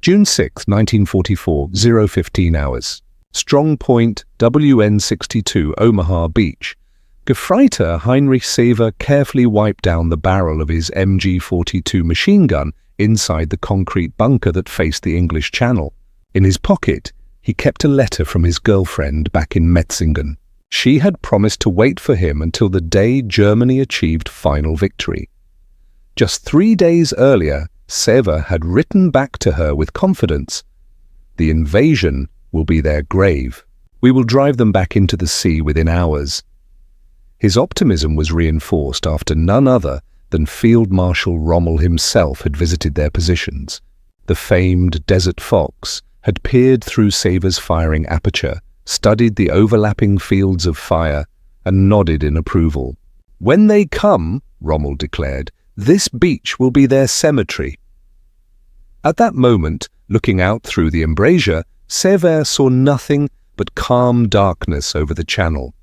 June 6, 1944, 0:15 hours. Strongpoint WN62, Omaha Beach. Gefreiter Heinrich Severloh carefully wiped down the barrel of his MG-42 machine gun inside the concrete bunker that faced the English Channel. In his pocket, he kept a letter from his girlfriend back in Metzingen. She had promised to wait for him until the day Germany achieved final victory. Just 3 days earlier, Severloh had written back to her with confidence, "The invasion will be their grave. We will drive them back into the sea within hours." His optimism was reinforced after none other than Field Marshal Rommel himself had visited their positions. The famed Desert Fox had peered through Severloh's firing aperture, studied the overlapping fields of fire, and nodded in approval. "When they come," Rommel declared, "this beach will be their cemetery." At that moment, looking out through the embrasure, Severloh saw nothing but calm darkness over the channel.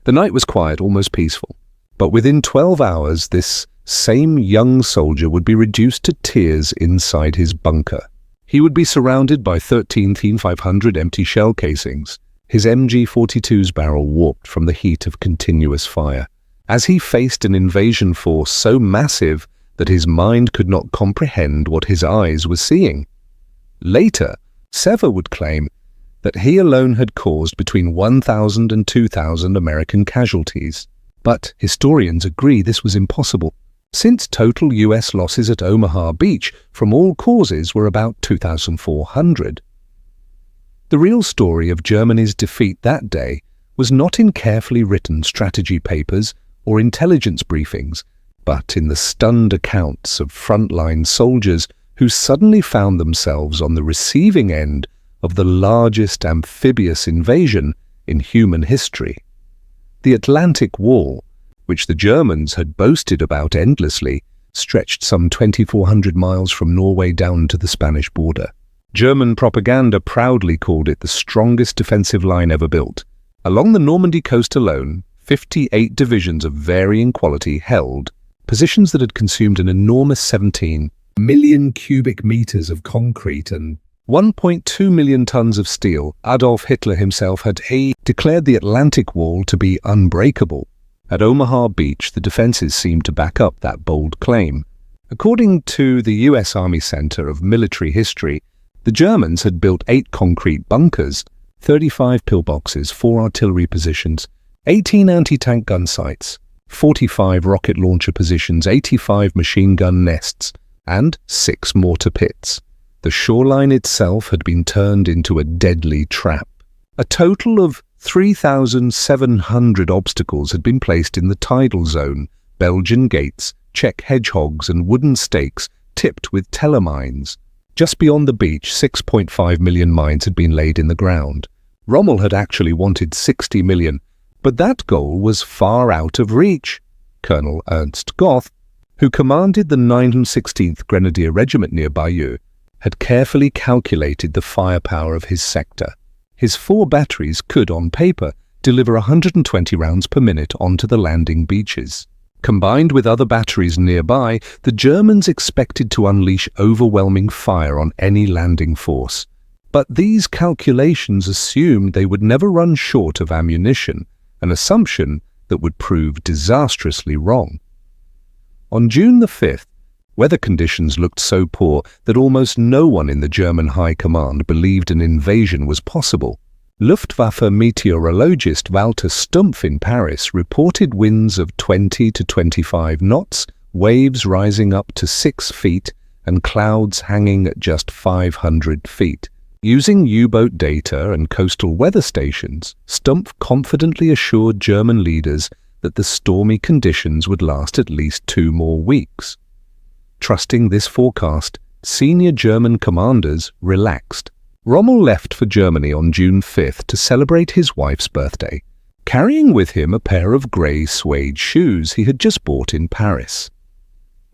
The night was quiet, almost peaceful, but within 12 hours this same young soldier would be reduced to tears inside his bunker. He would be surrounded by 13,500 empty shell casings, his MG-42's barrel warped from the heat of continuous fire, as he faced an invasion force so massive that his mind could not comprehend what his eyes were seeing. Later, Severloh would claim that he alone had caused between 1,000 and 2,000 American casualties. But historians agree this was impossible, since total US losses at Omaha Beach from all causes were about 2,400. The real story of Germany's defeat that day was not in carefully written strategy papers or intelligence briefings, but in the stunned accounts of frontline soldiers who suddenly found themselves on the receiving end of the largest amphibious invasion in human history. The Atlantic Wall, which the Germans had boasted about endlessly, stretched some 2,400 miles from Norway down to the Spanish border. German propaganda proudly called it the strongest defensive line ever built. Along the Normandy coast alone, 58 divisions of varying quality held positions that had consumed an enormous 17 million cubic meters of concrete and 1.2 million tons of steel. Adolf Hitler himself had declared the Atlantic Wall to be unbreakable. At Omaha Beach, the defenses seemed to back up that bold claim. According to the U.S. Army Center of Military History, the Germans had built 8 concrete bunkers, 35 pillboxes, 4 artillery positions, 18 anti-tank gun sites, 45 rocket launcher positions, 85 machine gun nests, and 6 mortar pits. The shoreline itself had been turned into a deadly trap. A total of 3,700 obstacles had been placed in the tidal zone, Belgian gates, Czech hedgehogs and wooden stakes tipped with telemines. Just beyond the beach, 6.5 million mines had been laid in the ground. Rommel had actually wanted 60 million, but that goal was far out of reach. Colonel Ernst Goth, who commanded the 916th Grenadier Regiment near Bayeux, had carefully calculated the firepower of his sector. His 4 batteries could, on paper, deliver 120 rounds per minute onto the landing beaches. Combined with other batteries nearby, the Germans expected to unleash overwhelming fire on any landing force. But these calculations assumed they would never run short of ammunition, an assumption that would prove disastrously wrong. On June the 5th, weather conditions looked so poor that almost no one in the German High Command believed an invasion was possible. Luftwaffe meteorologist Walter Stumpf in Paris reported winds of 20 to 25 knots, waves rising up to 6 feet, and clouds hanging at just 500 feet. Using U-boat data and coastal weather stations, Stumpf confidently assured German leaders that the stormy conditions would last at least 2 more weeks. Trusting this forecast, senior German commanders relaxed. Rommel left for Germany on June 5th to celebrate his wife's birthday, carrying with him a pair of grey suede shoes he had just bought in Paris.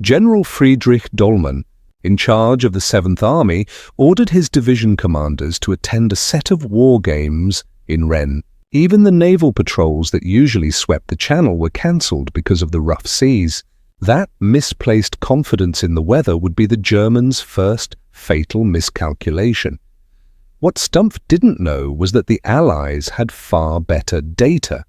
General Friedrich Dollmann, in charge of the 7th Army, ordered his division commanders to attend a set of war games in Rennes. Even the naval patrols that usually swept the channel were cancelled because of the rough seas. That misplaced confidence in the weather would be the Germans' first fatal miscalculation. What Stumpf didn't know was that the Allies had far better data.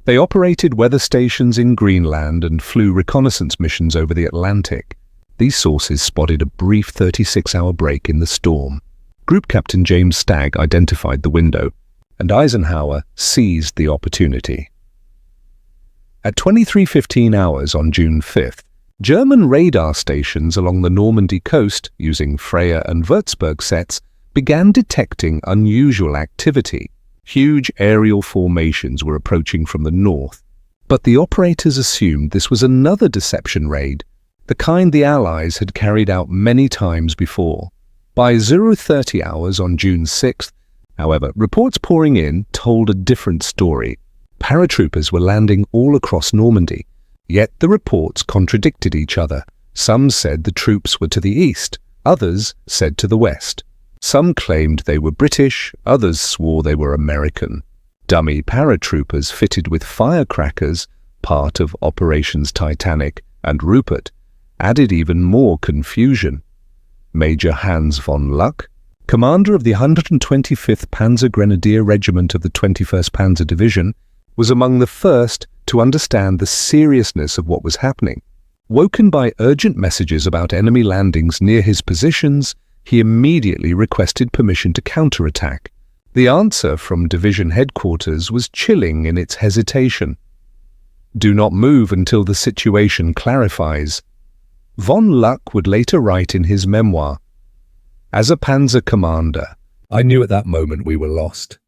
They operated weather stations in Greenland and flew reconnaissance missions over the Atlantic. These sources spotted a brief 36-hour break in the storm. Group Captain James Stagg identified the window, and Eisenhower seized the opportunity. At 23:15 hours on June 5th, German radar stations along the Normandy coast, using Freya and Würzburg sets, began detecting unusual activity. Huge aerial formations were approaching from the north, but the operators assumed this was another deception raid, the kind the Allies had carried out many times before. By 0:30 hours on June 6th, however, reports pouring in told a different story. Paratroopers were landing all across Normandy, yet the reports contradicted each other. Some said the troops were to the east, others said to the west. Some claimed they were British, others swore they were American. Dummy paratroopers fitted with firecrackers, part of Operations Titanic and Rupert, added even more confusion. Major Hans von Luck, commander of the 125th Panzer Grenadier Regiment of the 21st Panzer Division, was among the first to understand the seriousness of what was happening. Woken by urgent messages about enemy landings near his positions, he immediately requested permission to counterattack. The answer from division headquarters was chilling in its hesitation. "Do not move until the situation clarifies." Von Luck would later write in his memoir, "As a panzer commander, I knew at that moment we were lost.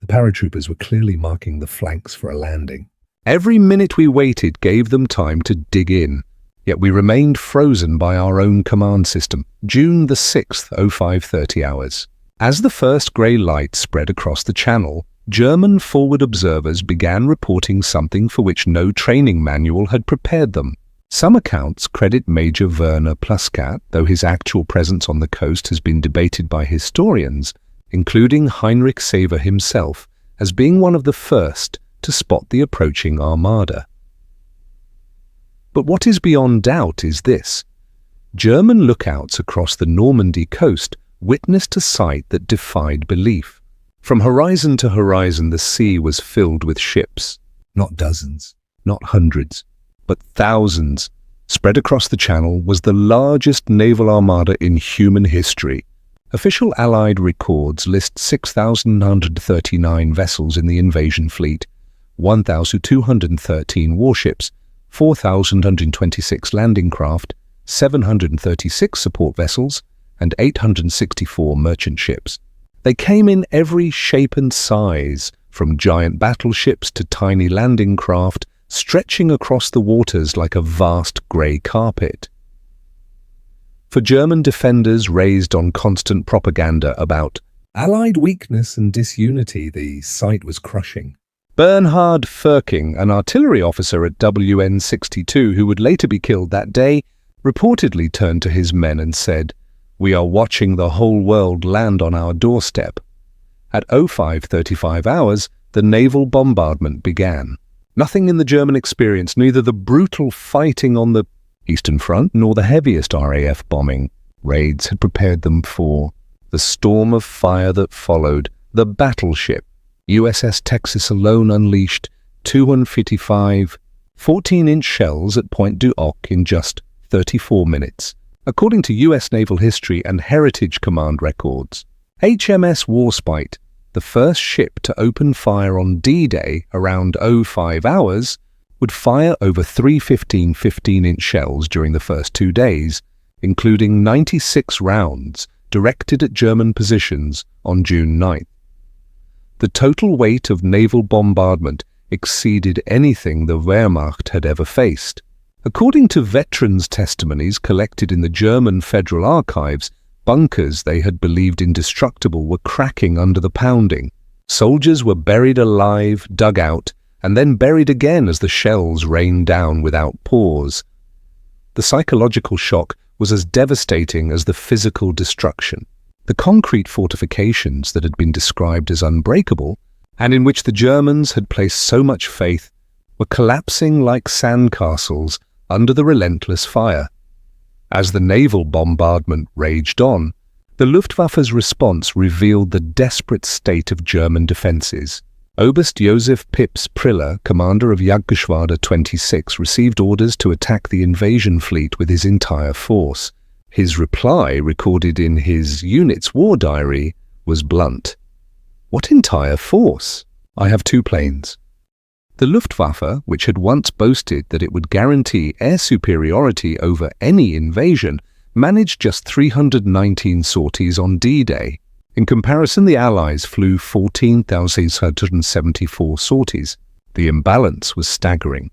The paratroopers were clearly marking the flanks for a landing. Every minute we waited gave them time to dig in. Yet we remained frozen by our own command system. June the 6th, 05:30 hours. As the first grey light spread across the channel, German forward observers began reporting something for which no training manual had prepared them. Some accounts credit Major Werner Pluskat, though his actual presence on the coast has been debated by historians, including Heinrich Severloh himself, as being one of the first to spot the approaching armada. But what is beyond doubt is this: German lookouts across the Normandy coast witnessed a sight that defied belief. From horizon to horizon, the sea was filled with ships. Not dozens, not hundreds, but thousands. Spread across the channel was the largest naval armada in human history. Official Allied records list 6,939 vessels in the invasion fleet, 1,213 warships, 4,126 landing craft, 736 support vessels, and 864 merchant ships. They came in every shape and size, from giant battleships to tiny landing craft, stretching across the waters like a vast grey carpet. For German defenders raised on constant propaganda about Allied weakness and disunity, the sight was crushing. Bernhard Firking, an artillery officer at WN62 who would later be killed that day, reportedly turned to his men and said, "We are watching the whole world land on our doorstep." At 05:35 hours, the naval bombardment began. Nothing in the German experience, neither the brutal fighting on the Eastern Front nor the heaviest RAF bombing raids had prepared them for. The storm of fire that followed, the battleship, USS Texas alone unleashed 255 14-inch shells at Point du Hoc in just 34 minutes. According to US Naval History and Heritage Command records, HMS Warspite, the first ship to open fire on D-Day around 05 hours, would fire over 315 15-inch shells during the first 2 days, including 96 rounds directed at German positions on June 9th. The total weight of naval bombardment exceeded anything the Wehrmacht had ever faced. According to veterans' testimonies collected in the German Federal Archives, bunkers they had believed indestructible were cracking under the pounding. Soldiers were buried alive, dug out, and then buried again as the shells rained down without pause. The psychological shock was as devastating as the physical destruction. The concrete fortifications that had been described as unbreakable, and in which the Germans had placed so much faith, were collapsing like sandcastles under the relentless fire. As the naval bombardment raged on, The Luftwaffe's response revealed the desperate state of German defenses. Oberst Josef Pips Priller, commander of Jagdgeschwader 26, received orders to attack the invasion fleet with his entire force. His reply, recorded in his unit's war diary, was blunt. "What entire force? I have 2 planes." The Luftwaffe, which had once boasted that it would guarantee air superiority over any invasion, managed just 319 sorties on D-Day. In comparison, the Allies flew 14,674 sorties. The imbalance was staggering.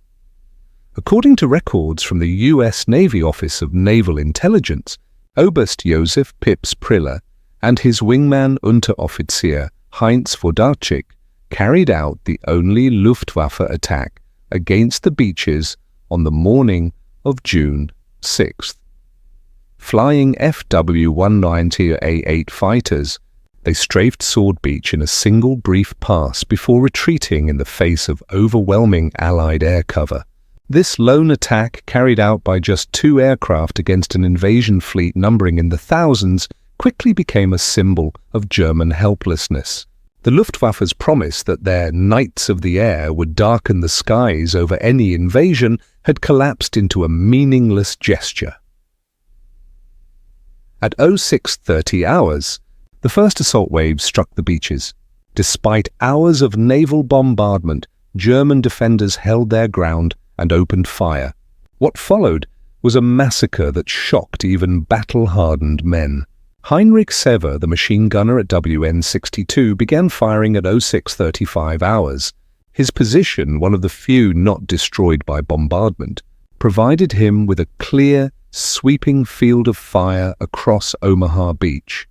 According to records from the U.S. Navy Office of Naval Intelligence, Oberst Josef Pips Priller and his wingman Unteroffizier Heinz Vodarczyk carried out the only Luftwaffe attack against the beaches on the morning of June 6th. Flying FW-190A8 fighters, they strafed Sword Beach in a single brief pass before retreating in the face of overwhelming Allied air cover. This lone attack, carried out by just 2 aircraft against an invasion fleet numbering in the thousands, quickly became a symbol of German helplessness. The Luftwaffe's promise that their Knights of the Air would darken the skies over any invasion had collapsed into a meaningless gesture. At 0630 hours, the first assault waves struck the beaches. Despite hours of naval bombardment, German defenders held their ground and opened fire. What followed was a massacre that shocked even battle-hardened men. Heinrich Severloh, the machine gunner at WN62, began firing at 0635 hours. His position, one of the few not destroyed by bombardment, provided him with a clear, sweeping field of fire across Omaha Beach.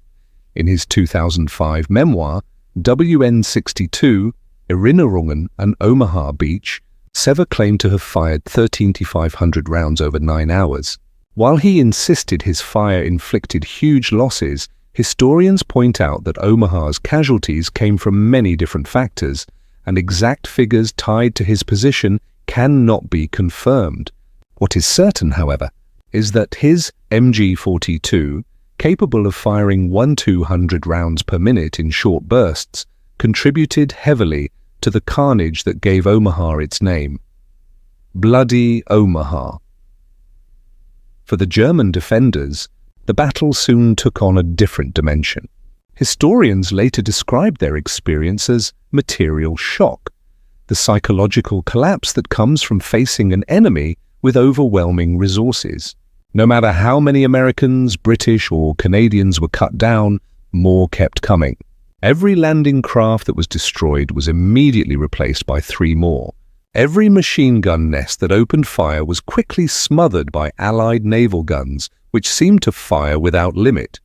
In his 2005 memoir, WN62, Erinnerungen an Omaha Beach, Severloh claimed to have fired 13,500 rounds over 9 hours. While he insisted his fire inflicted huge losses, historians point out that Omaha's casualties came from many different factors, and exact figures tied to his position cannot be confirmed. What is certain, however, is that his MG-42, capable of firing 1,200 rounds per minute in short bursts, contributed heavily to the carnage that gave Omaha its name. Bloody Omaha. For the German defenders, the battle soon took on a different dimension. Historians later described their experience as material shock, the psychological collapse that comes from facing an enemy with overwhelming resources. No matter how many Americans, British, or Canadians were cut down, more kept coming. Every landing craft that was destroyed was immediately replaced by 3 more. Every machine gun nest that opened fire was quickly smothered by Allied naval guns, which seemed to fire without limit.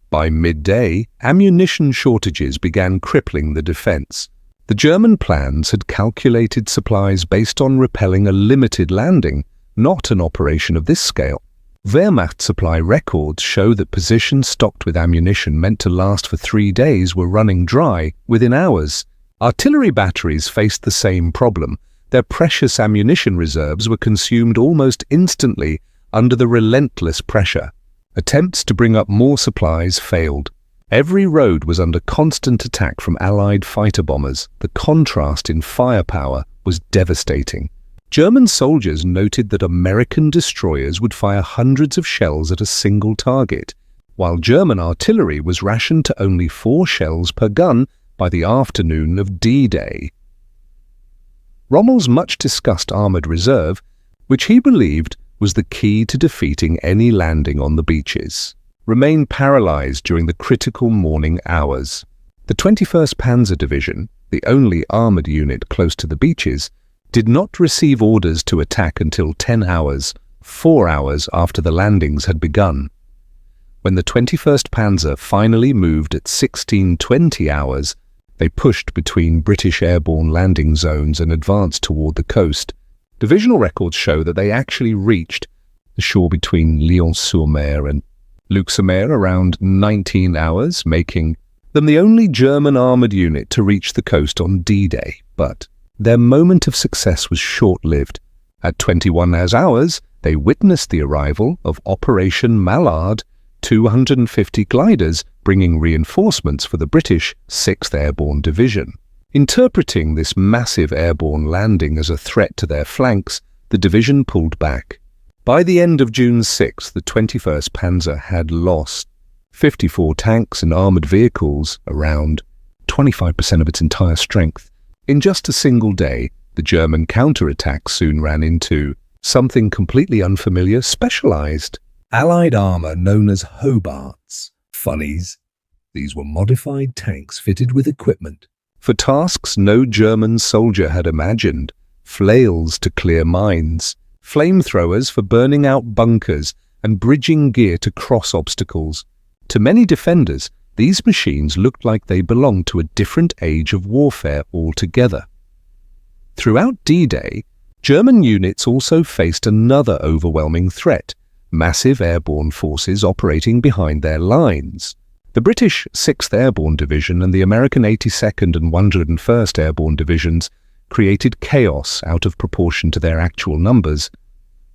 By midday, ammunition shortages began crippling the defense. The German plans had calculated supplies based on repelling a limited landing, not an operation of this scale. Wehrmacht supply records show that positions stocked with ammunition meant to last for 3 days were running dry within hours. Artillery batteries faced the same problem. Their precious ammunition reserves were consumed almost instantly under the relentless pressure. Attempts to bring up more supplies failed. Every road was under constant attack from Allied fighter bombers. The contrast in firepower was devastating. German soldiers noted that American destroyers would fire hundreds of shells at a single target, while German artillery was rationed to only 4 shells per gun by the afternoon of D-Day. Rommel's much-discussed armoured reserve, which he believed was the key to defeating any landing on the beaches, remained paralysed during the critical morning hours. The 21st Panzer Division, the only armoured unit close to the beaches, did not receive orders to attack until 10 hours, 4 hours after the landings had begun. When the 21st Panzer finally moved at 16:20 hours, they pushed between British airborne landing zones and advanced toward the coast. Divisional records show that they actually reached the shore between Lyon-sur-Mer and Luxembourg around 19 hours, making them the only German armoured unit to reach the coast on D-Day. But their moment of success was short-lived. At 21 hours, they witnessed the arrival of Operation Mallard, 250 gliders bringing reinforcements for the British 6th Airborne Division. Interpreting this massive airborne landing as a threat to their flanks, the division pulled back. By the end of June 6, the 21st Panzer had lost 54 tanks and armoured vehicles, around 25% of its entire strength. In just a single day, the German counterattack soon ran into something completely unfamiliar: specialised Allied armour known as Hobarts. Funnies. These were modified tanks fitted with equipment for tasks no German soldier had imagined: flails to clear mines, flamethrowers for burning out bunkers, and bridging gear to cross obstacles. To many defenders, these machines looked like they belonged to a different age of warfare altogether. Throughout D-Day, German units also faced another overwhelming threat: massive airborne forces operating behind their lines. The British 6th Airborne Division and the American 82nd and 101st Airborne Divisions created chaos out of proportion to their actual numbers.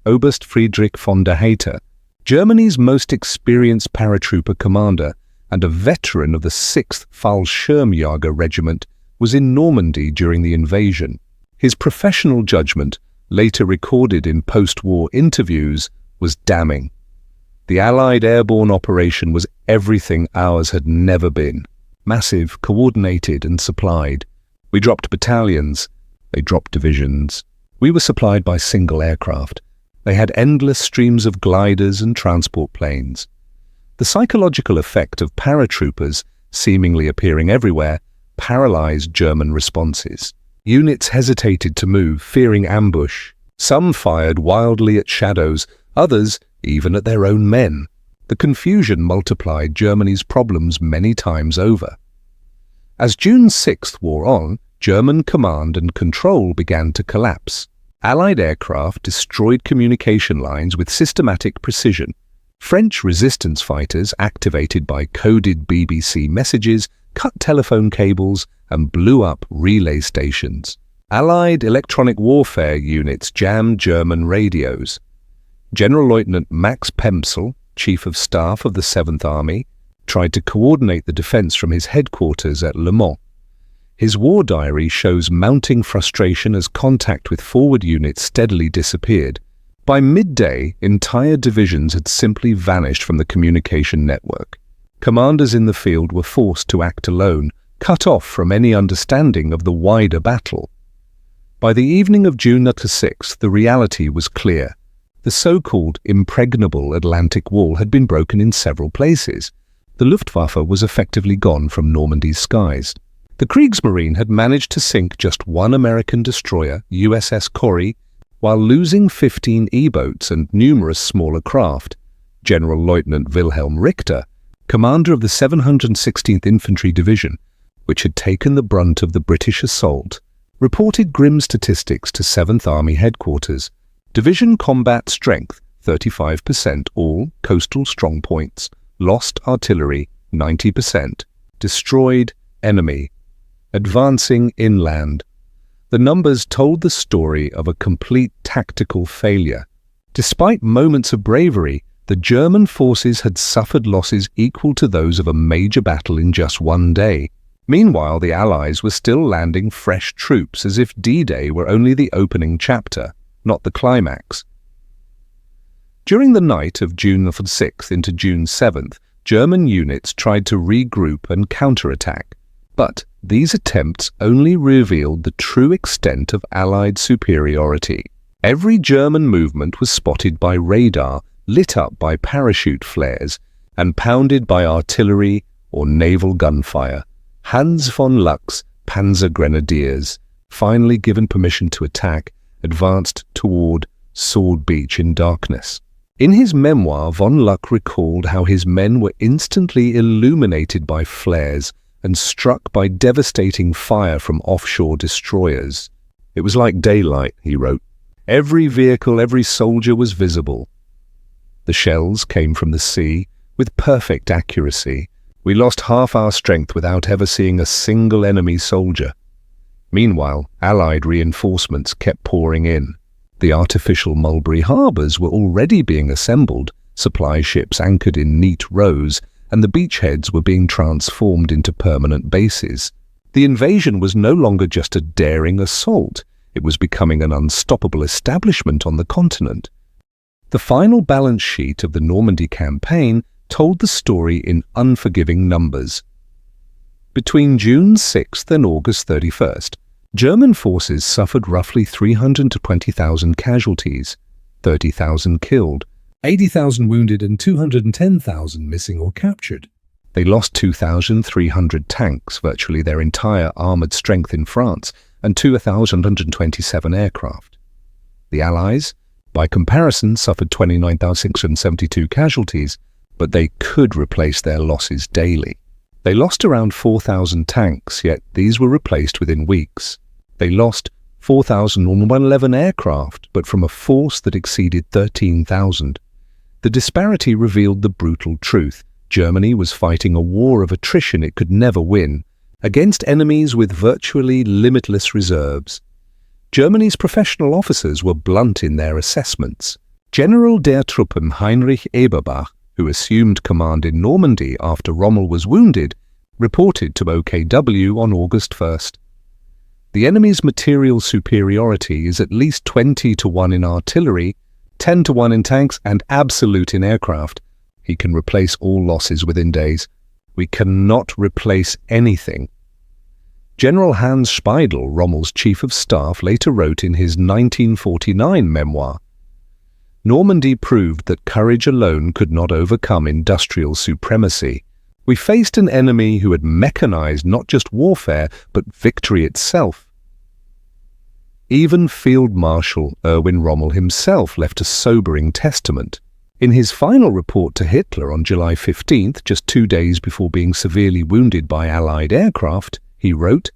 Oberst Friedrich von der Heydter, Germany's most experienced paratrooper commander and a veteran of the 6th Fallschirmjäger Regiment, was in Normandy during the invasion. His professional judgment, later recorded in post-war interviews, was damning. The Allied airborne operation was everything ours had never been: massive, coordinated and supplied. We dropped battalions, they dropped divisions. We were supplied by single aircraft. They had endless streams of gliders and transport planes. The psychological effect of paratroopers seemingly appearing everywhere paralyzed German responses. Units hesitated to move, fearing ambush. Some fired wildly at shadows, others even at their own men. The confusion multiplied Germany's problems many times over. As June 6th wore on, German command and control began to collapse. Allied aircraft destroyed communication lines with systematic precision. French resistance fighters, activated by coded BBC messages, cut telephone cables and blew up relay stations. Allied electronic warfare units jammed German radios. General-Lieutenant Max Pemsel, Chief of Staff of the 7th Army, tried to coordinate the defense from his headquarters at Le Mans. His war diary shows mounting frustration as contact with forward units steadily disappeared. By midday, entire divisions had simply vanished from the communication network. Commanders in the field were forced to act alone, cut off from any understanding of the wider battle. By the evening of June 6th, the reality was clear. The so-called impregnable Atlantic Wall had been broken in several places. The Luftwaffe was effectively gone from Normandy's skies. The Kriegsmarine had managed to sink just one American destroyer, USS Corrie, while losing 15 E-boats and numerous smaller craft. General-Lieutenant Wilhelm Richter, commander of the 716th Infantry Division, which had taken the brunt of the British assault, reported grim statistics to 7th Army headquarters. Division combat strength 35%, all coastal strong points, lost artillery 90%, destroyed enemy, advancing inland. The numbers told the story of a complete tactical failure. Despite moments of bravery, the German forces had suffered losses equal to those of a major battle in just one day. Meanwhile, the Allies were still landing fresh troops as if D-Day were only the opening chapter, not the climax. During the night of June 6th into June 7th, German units tried to regroup and counterattack, but these attempts only revealed the true extent of Allied superiority. Every German movement was spotted by radar, lit up by parachute flares, and pounded by artillery or naval gunfire. Hans von Luck's Panzer Grenadiers, finally given permission to attack, advanced toward Sword Beach in darkness. In his memoir, von Luck recalled how his men were instantly illuminated by flares and struck by devastating fire from offshore destroyers. It was like daylight, he wrote. Every vehicle, every soldier was visible. The shells came from the sea with perfect accuracy. We lost half our strength without ever seeing a single enemy soldier. Meanwhile, Allied reinforcements kept pouring in. The artificial Mulberry harbours were already being assembled, Supply ships anchored in neat rows, and the beachheads were being transformed into permanent bases. The invasion was no longer just a daring assault. It was becoming an unstoppable establishment on the continent. The final balance sheet of the Normandy campaign told the story in unforgiving numbers. Between June 6th and August 31st, German forces suffered roughly 320,000 casualties, 30,000 killed, 80,000 wounded and 210,000 missing or captured. They lost 2,300 tanks, virtually their entire armoured strength in France, and 2,127 aircraft. The Allies, by comparison, suffered 29,672 casualties, but they could replace their losses daily. They lost around 4,000 tanks, yet these were replaced within weeks. They lost 4,111 aircraft, but from a force that exceeded 13,000. The disparity revealed the brutal truth. Germany was fighting a war of attrition it could never win, against enemies with virtually limitless reserves. Germany's professional officers were blunt in their assessments. General der Truppen Heinrich Severloh, who assumed command in Normandy after Rommel was wounded, reported to OKW on August 1st. The enemy's material superiority is at least 20-1 in artillery, 10-1 in tanks, and absolute in aircraft. He can replace all losses within days. We cannot replace anything. General Hans Speidel, Rommel's chief of staff, later wrote in his 1949 memoir, "Normandy proved that courage alone could not overcome industrial supremacy. We faced an enemy who had mechanized not just warfare, but victory itself." Even Field Marshal Erwin Rommel himself left a sobering testament. In his final report to Hitler on July 15th, just 2 days before being severely wounded by Allied aircraft, he wrote,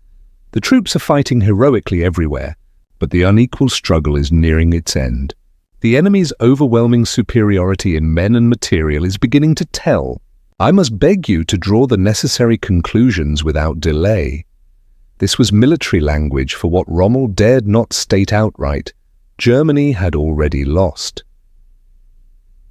"The troops are fighting heroically everywhere, but the unequal struggle is nearing its end. The enemy's overwhelming superiority in men and material is beginning to tell. I must beg you to draw the necessary conclusions without delay." This was military language for what Rommel dared not state outright. Germany had already lost.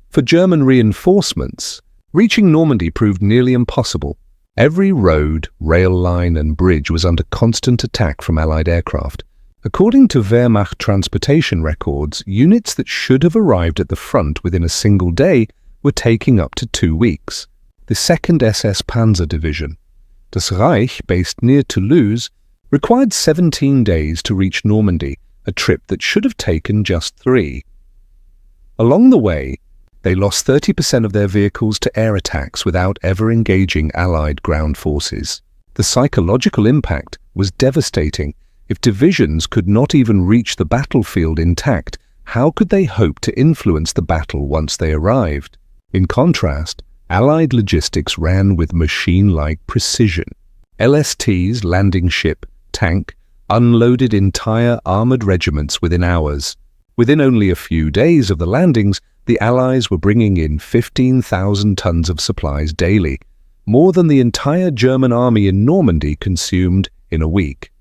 For German reinforcements, reaching Normandy proved nearly impossible. Every road, rail line and bridge was under constant attack from Allied aircraft. According to Wehrmacht transportation records, units that should have arrived at the front within a single day were taking up to 2 weeks. The 2nd SS Panzer Division, Das Reich, based near Toulouse, required 17 days to reach Normandy, a trip that should have taken just 3. Along the way, they lost 30% of their vehicles to air attacks without ever engaging Allied ground forces. The psychological impact was devastating. If divisions could not even reach the battlefield intact, how could they hope to influence the battle once they arrived? In contrast, Allied logistics ran with machine-like precision. LSTs, landing ship, tank, unloaded entire armoured regiments within hours. Within only a few days of the landings, the Allies were bringing in 15,000 tons of supplies daily, more than the entire German army in Normandy consumed in a week.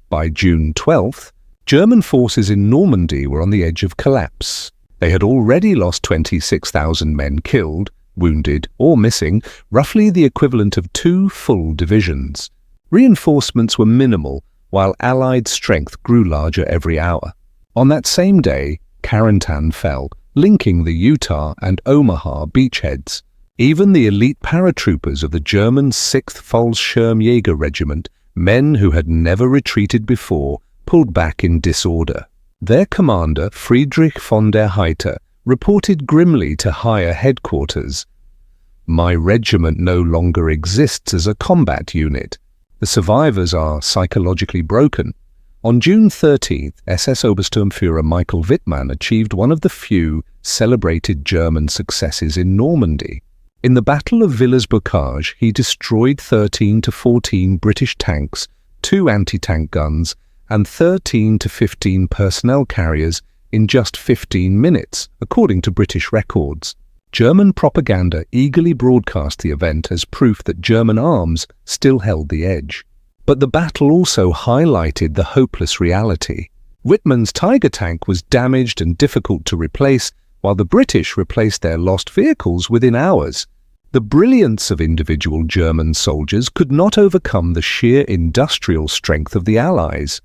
By June 12th, German forces in Normandy were on the edge of collapse. They had already lost 26,000 men killed, wounded, or missing, roughly the equivalent of 2 full divisions. Reinforcements were minimal, while Allied strength grew larger every hour. On that same day, Carentan fell, linking the Utah and Omaha beachheads. Even the elite paratroopers of the German 6th Fallschirmjäger Regiment, men who had never retreated before, pulled back in disorder. Their commander, Friedrich von der Heydter, reported grimly to higher headquarters, "My regiment no longer exists as a combat unit. The survivors are psychologically broken." On June 13th, SS Obersturmführer Michael Wittmann achieved one of the few celebrated German successes in Normandy. In the Battle of Villers-Bocage, he destroyed 13 to 14 British tanks, 2 anti-tank guns, and 13 to 15 personnel carriers in just 15 minutes, according to British records. German propaganda eagerly broadcast the event as proof that German arms still held the edge. But the battle also highlighted the hopeless reality. Wittmann's Tiger tank was damaged and difficult to replace, while the British replaced their lost vehicles within hours. The brilliance of individual German soldiers could not overcome the sheer industrial strength of the Allies.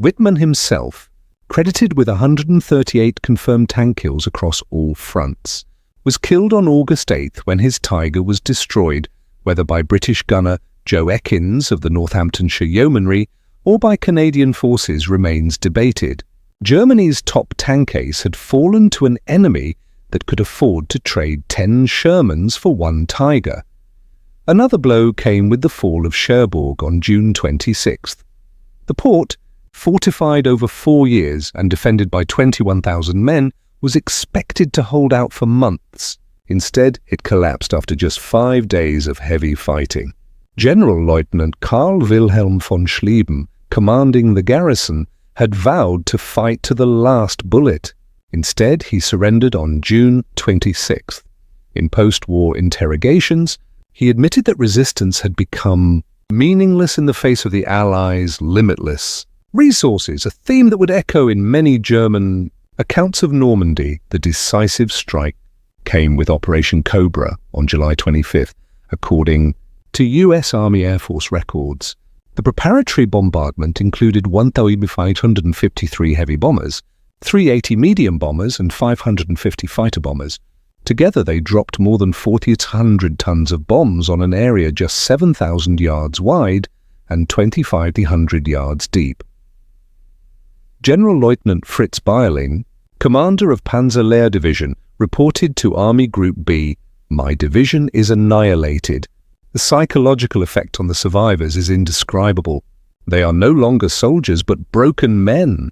Wittmann himself, credited with 138 confirmed tank kills across all fronts, was killed on August 8 when his Tiger was destroyed, whether by British gunner Joe Ekins of the Northamptonshire Yeomanry or by Canadian forces remains debated. Germany's top tank ace had fallen to an enemy that could afford to trade 10 Shermans for one Tiger. Another blow came with the fall of Cherbourg on June 26. The port, fortified over 4 years and defended by 21,000 men, was expected to hold out for months. Instead, it collapsed after just 5 days of heavy fighting. General Lieutenant Karl Wilhelm von Schlieben, commanding the garrison, had vowed to fight to the last bullet. Instead, he surrendered on June 26. In post-war interrogations, he admitted that resistance had become meaningless in the face of the Allies' limitless resources, a theme that would echo in many German accounts of Normandy. The decisive strike came with Operation Cobra on July 25, according to U.S. Army Air Force records. The preparatory bombardment included 1,553 heavy bombers, 380 medium bombers and 550 fighter bombers. Together they dropped more than 4,800 tons of bombs on an area just 7,000 yards wide and 2,500 yards deep. General Lieutenant Fritz Bayerling, commander of Panzer Lehr Division, reported to Army Group B, "My division is annihilated. The psychological effect on the survivors is indescribable. They are no longer soldiers but broken men."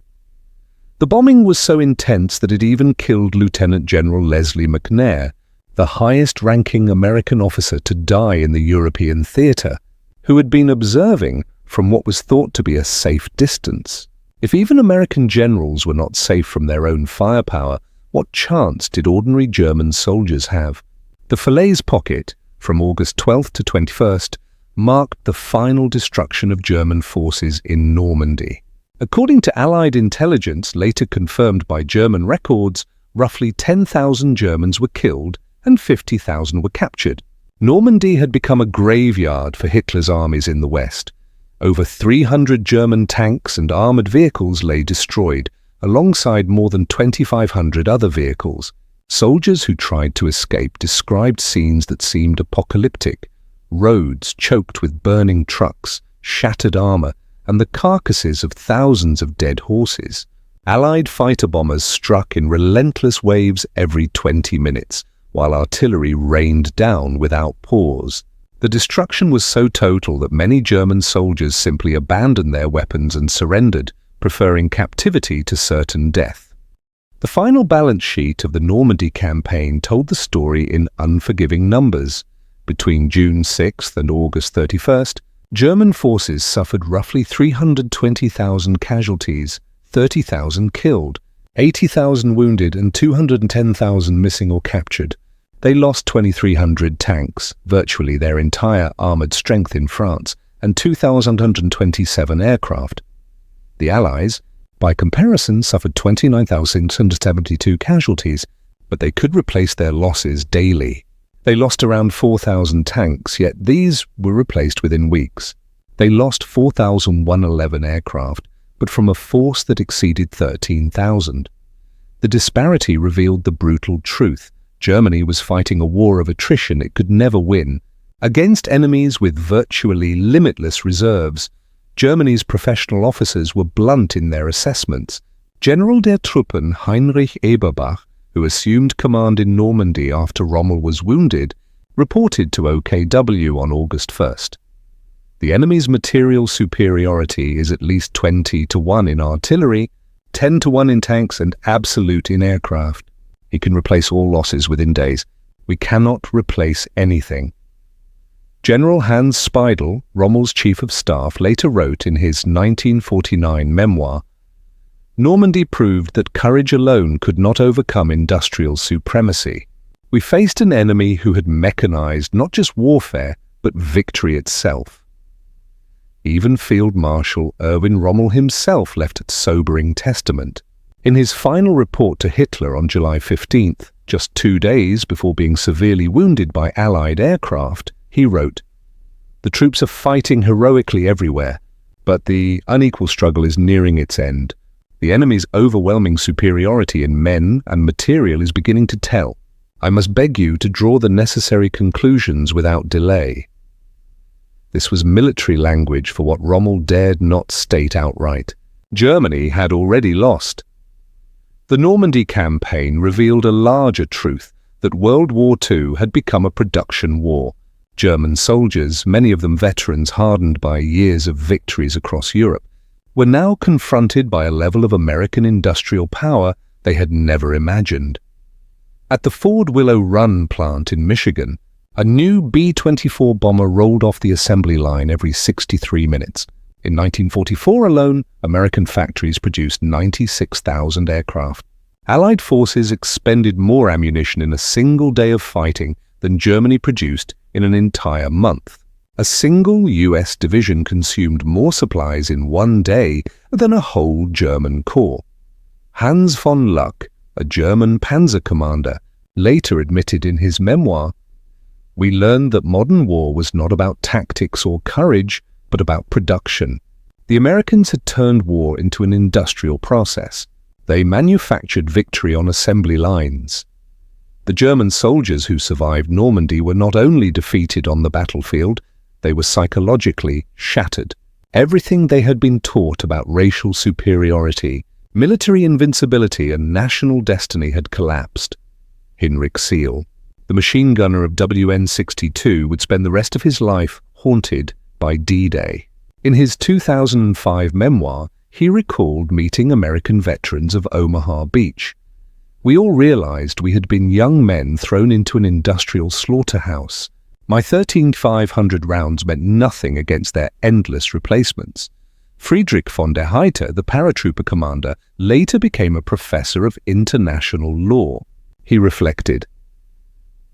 The bombing was so intense that it even killed Lieutenant General Leslie McNair, the highest-ranking American officer to die in the European theatre, who had been observing from what was thought to be a safe distance. If even American generals were not safe from their own firepower, what chance did ordinary German soldiers have? The Falaise pocket, from August 12th to 21st, marked the final destruction of German forces in Normandy. According to Allied intelligence, later confirmed by German records, roughly 10,000 Germans were killed and 50,000 were captured. Normandy had become a graveyard for Hitler's armies in the West. Over 300 German tanks and armoured vehicles lay destroyed, alongside more than 2,500 other vehicles. Soldiers who tried to escape described scenes that seemed apocalyptic: roads choked with burning trucks, shattered armour, and the carcasses of thousands of dead horses. Allied fighter bombers struck in relentless waves every 20 minutes, while artillery rained down without pause. The destruction was so total that many German soldiers simply abandoned their weapons and surrendered, preferring captivity to certain death. The final balance sheet of the Normandy campaign told the story in unforgiving numbers. Between June 6th and August 31st, German forces suffered roughly 320,000 casualties, 30,000 killed, 80,000 wounded and 210,000 missing or captured. They lost 2,300 tanks, virtually their entire armoured strength in France, and 2,127 aircraft. The Allies, by comparison, suffered 29,672 casualties, but they could replace their losses daily. They lost around 4,000 tanks, yet these were replaced within weeks. They lost 4,111 aircraft, but from a force that exceeded 13,000. The disparity revealed the brutal truth. Germany was fighting a war of attrition it could never win. Against enemies with virtually limitless reserves, Germany's professional officers were blunt in their assessments. General der Truppen Heinrich Eberbach, who assumed command in Normandy after Rommel was wounded, reported to OKW on August 1st. The enemy's material superiority is at least 20-1 in artillery, 10-1 in tanks, and absolute in aircraft. He can replace all losses within days. We cannot replace anything. General Hans Speidel, Rommel's chief of staff, later wrote in his 1949 memoir, "Normandy proved that courage alone could not overcome industrial supremacy. We faced an enemy who had mechanized not just warfare, but victory itself." Even Field Marshal Erwin Rommel himself left a sobering testament. In his final report to Hitler on July 15th, just 2 days before being severely wounded by Allied aircraft, he wrote, "The troops are fighting heroically everywhere, but the unequal struggle is nearing its end. The enemy's overwhelming superiority in men and material is beginning to tell. I must beg you to draw the necessary conclusions without delay." This was military language for what Rommel dared not state outright. Germany had already lost. The Normandy campaign revealed a larger truth, that World War II had become a production war. German soldiers, many of them veterans hardened by years of victories across Europe, were now confronted by a level of American industrial power they had never imagined. At the Ford Willow Run plant in Michigan, a new B-24 bomber rolled off the assembly line every 63 minutes. In 1944 alone, American factories produced 96,000 aircraft. Allied forces expended more ammunition in a single day of fighting than Germany produced in an entire month. A single US division consumed more supplies in one day than a whole German corps. Hans von Luck, a German panzer commander, later admitted in his memoir, "We learned that modern war was not about tactics or courage, but about production." The Americans had turned war into an industrial process. They manufactured victory on assembly lines. The German soldiers who survived Normandy were not only defeated on the battlefield, they were psychologically shattered. Everything they had been taught about racial superiority, military invincibility, and national destiny had collapsed. Heinrich Severloh, the machine gunner of WN62, would spend the rest of his life haunted by D-Day. In his 2005 memoir, he recalled meeting American veterans of Omaha Beach. "We all realized we had been young men thrown into an industrial slaughterhouse. My 13,500 rounds meant nothing against their endless replacements." Friedrich von der Heydte, the paratrooper commander, later became a professor of international law. He reflected,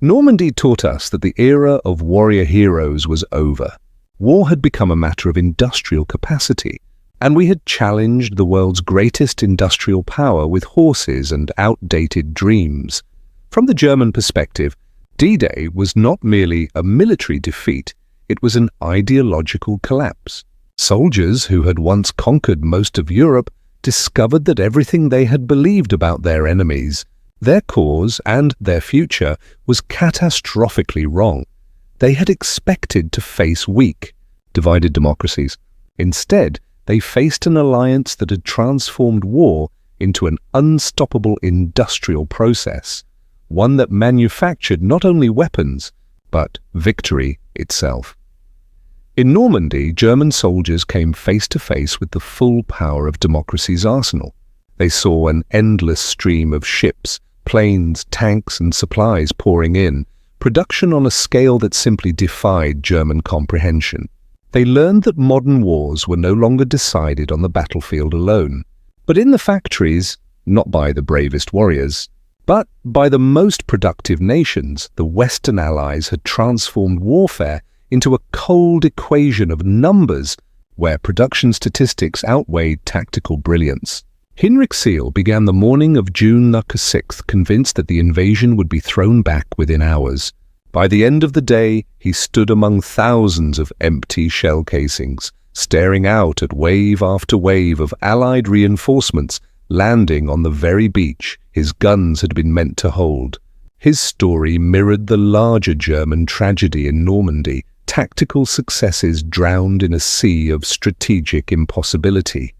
"Normandy taught us that the era of warrior heroes was over. War had become a matter of industrial capacity, and we had challenged the world's greatest industrial power with horses and outdated dreams." From the German perspective, D-Day was not merely a military defeat, it was an ideological collapse. Soldiers who had once conquered most of Europe discovered that everything they had believed about their enemies, their cause and their future, was catastrophically wrong. They had expected to face weak, divided democracies. Instead, they faced an alliance that had transformed war into an unstoppable industrial process, one that manufactured not only weapons, but victory itself. In Normandy, German soldiers came face to face with the full power of democracy's arsenal. They saw an endless stream of ships, planes, tanks, and supplies pouring in, production on a scale that simply defied German comprehension. They learned that modern wars were no longer decided on the battlefield alone, but in the factories, not by the bravest warriors, but by the most productive nations. The Western Allies had transformed warfare into a cold equation of numbers where production statistics outweighed tactical brilliance. Heinrich Severloh began the morning of June 6th, convinced that the invasion would be thrown back within hours. By the end of the day, he stood among thousands of empty shell casings, staring out at wave after wave of Allied reinforcements landing on the very beach his guns had been meant to hold. His story mirrored the larger German tragedy in Normandy, tactical successes drowned in a sea of strategic impossibility.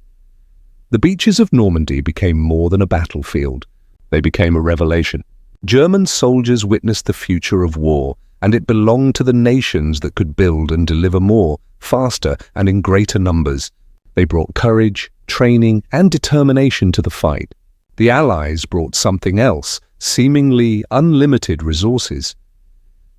The beaches of Normandy became more than a battlefield. They became a revelation. German soldiers witnessed the future of war, and it belonged to the nations that could build and deliver more, faster, and in greater numbers. They brought courage, training, and determination to the fight. The Allies brought something else, seemingly unlimited resources.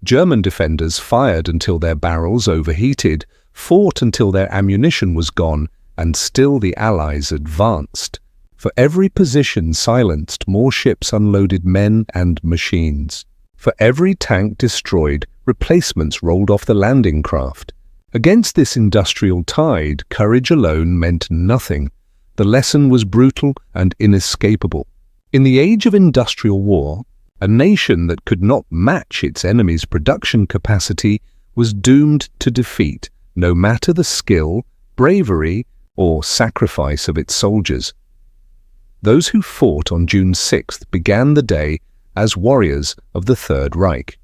German defenders fired until their barrels overheated, fought until their ammunition was gone, and still the Allies advanced. For every position silenced, more ships unloaded men and machines. For every tank destroyed, replacements rolled off the landing craft. Against this industrial tide, courage alone meant nothing. The lesson was brutal and inescapable. In the age of industrial war, a nation that could not match its enemy's production capacity was doomed to defeat, no matter the skill, bravery, or sacrifice of its soldiers. Those who fought on June 6th began the day as warriors of the Third Reich.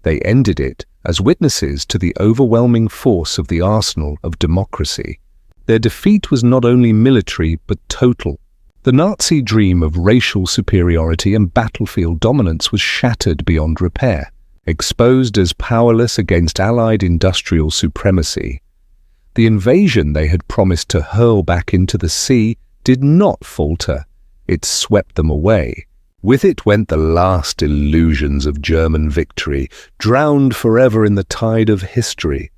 They ended it as witnesses to the overwhelming force of the arsenal of democracy. Their defeat was not only military but total. The Nazi dream of racial superiority and battlefield dominance was shattered beyond repair. Exposed as powerless against Allied industrial supremacy, the invasion they had promised to hurl back into the sea did not falter. It swept them away. With it went the last illusions of German victory, drowned forever in the tide of history.